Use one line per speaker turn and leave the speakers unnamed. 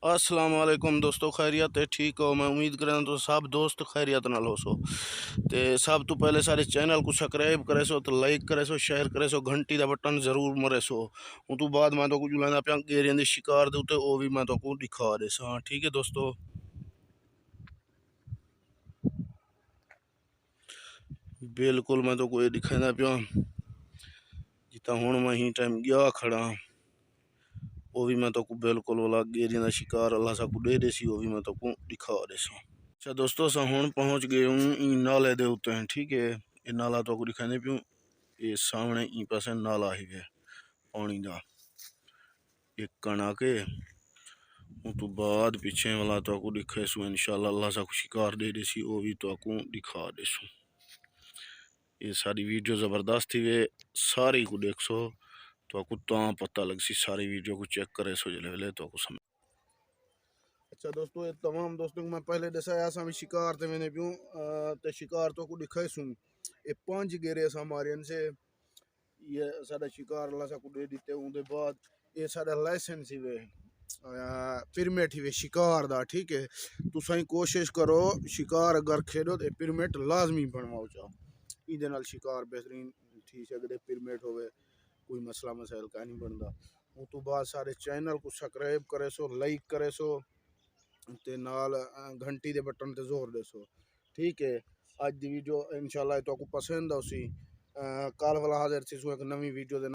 अस्सलाम वालेकुम दोस्तों, खैरियत है? ठीक हो? मैं उम्मीद करें तो सब दोस्त खैरियत नाल हो सो। ते सब तो पहले सारे चैनल को सब्सक्राइब करे सो, तो लाइक करे सो, शेयर करे सो, घंटी का बटन जरूर मरे सो। उस तो बाद मैं तो कुछ लेना पिया गेरियां के शिकार दे उत्ते, वो भी मैं तो को दिखा दे सा। ठीक है दोस्तों, बिल्कुल मैं तो कोई दिखाना पिया जिता हूँ मैं ही टाइम गया खड़ा, वो भी मैं तो को बिल्कुल वाला गेरियां का शिकार अल्लाह सा को दे देसी, वो भी मैं तो को दिखा दे सा। अच्छा दोस्तों, सा हूँ पहुँच गए हूँ ई नाले दे उत्ते हैं। ठीक है, ये नाला तो को दिखाने पियूँ, ये सामने ई पासे नाला ही है पानी का एक कणा के। उस तो बाद पीछे वाला तो आपको दिखे सू इंशाल्लाह अल्लाह सा शिकार दे देसी, वो भी तो आपको दिखा देसू। ये सारी वीडियो ज़बरदस्त थी, वे सारी को देख सो तो आपको पता लग सी, सारी वीडियो को चेक करे सो जले तो आपको समझ। अच्छा दोस्तों, ये तमाम दोस्तों को मैं पहले दसाया सा भी शिकार थे मैंने क्यों तो शिकार तो को दिखाई सुन ये 5 गेरे सा हमारे से ये सारा शिकार अल्लाह सा को दे देते। उनके बाद ये सारा लाइसेंस ही वे परमिट ही वे शिकार दा। ठीक है, तो सही कोशिश करो शिकार अगर खेलो तो परमिट लाजमी बनवाओ चाहो, इहदे नाल शिकार बेहतरीन थी सकदे। परमिट होवे कोई मसला मसाइल का नहीं बनता। उस तो बाद सारे चैनल को सब्सक्राइब करे सो, लाइक करे सो, ते नाल घंटी दे बटन ते जोर दे सो। ठीक है, अज दी वीडियो इंशाल्लाह तो आपको पसंद आसी। कल वाला हाजिर थी एक नवी वीडियो दे।